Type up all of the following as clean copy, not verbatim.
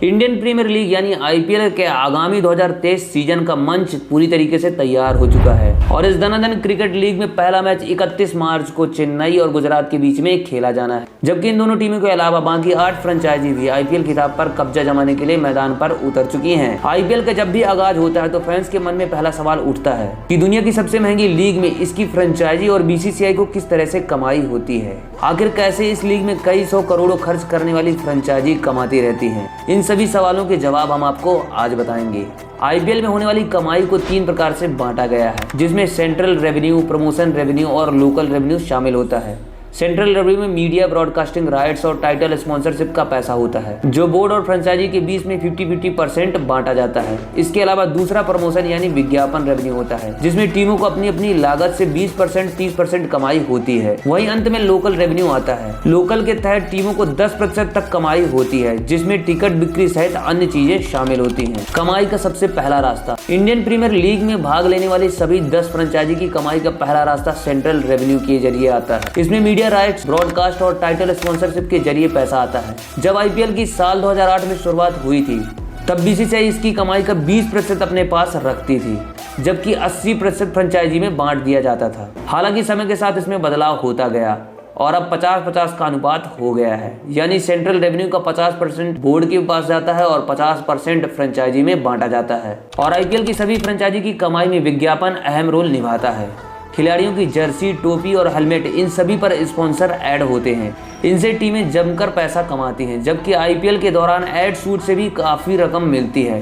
Indian premiere league यानी IPL के आगामी 2023 सीजन का मंच पूरी तरीके से तैयार हो चुका है और इस धनाधन क्रिकेट लीग में पहला मैच 31 मार्च को चेन्नई और गुजरात के बीच में खेला जाना है। जबकि इन दोनों टीमों के अलावा बाकी 8 फ्रेंचाइजी भी आईपीएल खिताब पर कब्जा जमाने के लिए मैदान पर उतर चुकी हैं। आईपीएल का जब भी आगाज होता है तो फैंस के मन में पहला सवाल उठता है कि दुनिया की सबसे महंगी लीग में इसकी फ्रेंचाइजी और बीसीसीआई को किस तरह से कमाई होती है। आखिर कैसे इस लीग में कई सौ करोड़ों खर्च करने वाली फ्रेंचाइजी कमाती रहती है। इन सभी सवालों के जवाब हम आपको आज बताएंगे। आईपीएल में होने वाली कमाई को 3 प्रकार से बांटा गया है, जिसमें सेंट्रल रेवेन्यू, प्रमोशन रेवेन्यू और लोकल रेवेन्यू शामिल होता है। सेंट्रल रेवेन्यू में मीडिया, ब्रॉडकास्टिंग राइट्स और टाइटल स्पॉन्सरशिप का पैसा होता है, जो बोर्ड और फ्रेंचाइजी के बीच में 50-50% बांटा जाता है। इसके अलावा दूसरा प्रमोशन यानी विज्ञापन रेवेन्यू होता है, जिसमें टीमों को अपनी अपनी लागत से 20%, 30% कमाई होती है। वहीं अंत में लोकल रेवेन्यू आता है। लोकल के तहत टीमों को 10% तक कमाई होती है, जिसमें टिकट बिक्री सहित अन्य चीजें शामिल होती हैं। कमाई का सबसे पहला रास्ता। इंडियन प्रीमियर लीग में भाग लेने वाली सभी 10 फ्रेंचाइजी की कमाई का पहला रास्ता सेंट्रल रेवेन्यू के जरिए आता है। इसमें मीडिया राइट्स, ब्रॉडकास्ट और टाइटल स्पॉन्सरशिप के जरिए पैसा आता है। जब आईपीएल की साल 2008 में शुरुआत हुई थी तब बीसीसीआई इसकी कमाई का 20% अपने पास रखती थी, जबकि 80% फ्रेंचाइजी में बांट दिया जाता था। हालांकि समय के साथ इसमें बदलाव होता गया और अब 50-50 का अनुपात हो गया है, यानी सेंट्रल रेवेन्यू का 50% बोर्ड के पास जाता है और 50% फ्रेंचाइजी में बांटा जाता है। और आईपीएल की सभी फ्रेंचाइजी की कमाई में विज्ञापन अहम रोल निभाता है। खिलाड़ियों की जर्सी, टोपी और हेलमेट, इन सभी पर स्पॉन्सर ऐड होते हैं। इनसे टीमें जमकर पैसा कमाती हैं, जबकि आईपीएल के दौरान ऐड शूट से भी काफ़ी रकम मिलती है।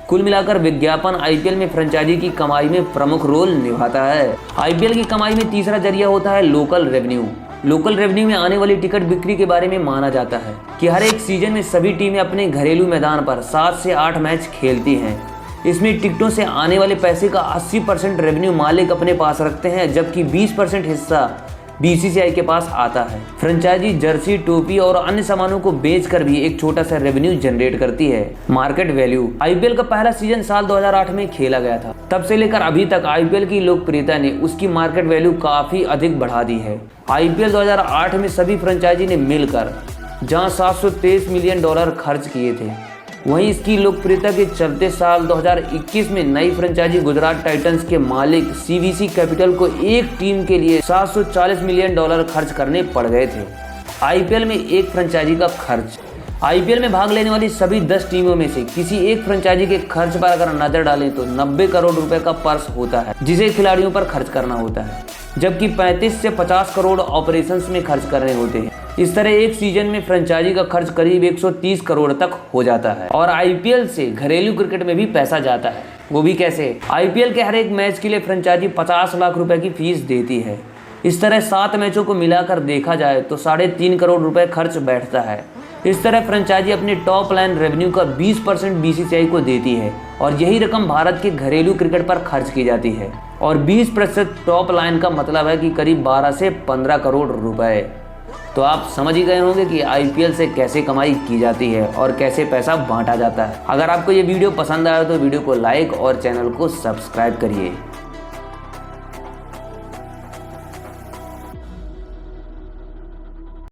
कुल मिलाकर विज्ञापन आईपीएल में फ्रेंचाइजी की कमाई में प्रमुख रोल निभाता है। आईपीएल की कमाई में तीसरा जरिया होता है लोकल रेवेन्यू। लोकल रेवेन्यू में आने वाली टिकट बिक्री के बारे में माना जाता है कि हर एक सीजन में सभी टीमें अपने घरेलू मैदान पर 7 से 8 मैच खेलती हैं। इसमें टिकटों से आने वाले पैसे का 80% रेवेन्यू मालिक अपने पास रखते हैं, जबकि 20% हिस्सा बीसीसीआई के पास आता है। फ्रेंचाइजी जर्सी, टोपी और अन्य सामानों को बेचकर भी एक छोटा सा रेवेन्यू जनरेट करती है। Market value. आईपीएल का पहला सीजन साल 2008 में खेला गया था। तब से लेकर अभी तक आईपीएल की लोकप्रियता ने उसकी मार्केट वैल्यू काफी अधिक बढ़ा दी है। आईपीएल 2008 में सभी फ्रेंचाइजी ने मिलकर जहां $723 मिलियन खर्च किए थे, वहीं इसकी लोकप्रियता के चलते साल 2021 में नई फ्रेंचाइजी गुजरात टाइटंस के मालिक सीवीसी कैपिटल को एक टीम के लिए $740 मिलियन खर्च करने पड़ गए थे। आईपीएल में एक फ्रेंचाइजी का खर्च। आईपीएल में भाग लेने वाली सभी 10 टीमों में से किसी एक फ्रेंचाइजी के खर्च पर अगर नजर डालें तो 90 करोड़ रुपए का पर्स होता है, जिसे खिलाड़ियों पर खर्च करना होता है, जबकि 35 से 50 करोड़ ऑपरेशंस में खर्च करने होते हैं। इस तरह एक सीजन में फ्रेंचाइजी का खर्च करीब 130 करोड़ तक हो जाता है। और आईपीएल से घरेलू क्रिकेट में भी पैसा जाता है। वो भी कैसे? आईपीएल के हर एक मैच के लिए फ्रेंचाइजी 50 लाख रुपए की फीस देती है। इस तरह 7 मैचों को मिलाकर देखा जाए तो 3.5 करोड़ रुपए खर्च बैठता है। इस तरह फ्रेंचाइजी अपने टॉप लाइन रेवेन्यू का 20% बीसीसीआई को देती है और यही रकम भारत के घरेलू क्रिकेट पर खर्च की जाती है। और 20% टॉप लाइन का मतलब है कि करीब 12 से 15 करोड़ रुपए। तो आप समझ ही गए होंगे कि आईपीएल से कैसे कमाई की जाती है और कैसे पैसा बांटा जाता है। अगर आपको ये वीडियो पसंद आया तो वीडियो को लाइक और चैनल को सब्सक्राइब करिए।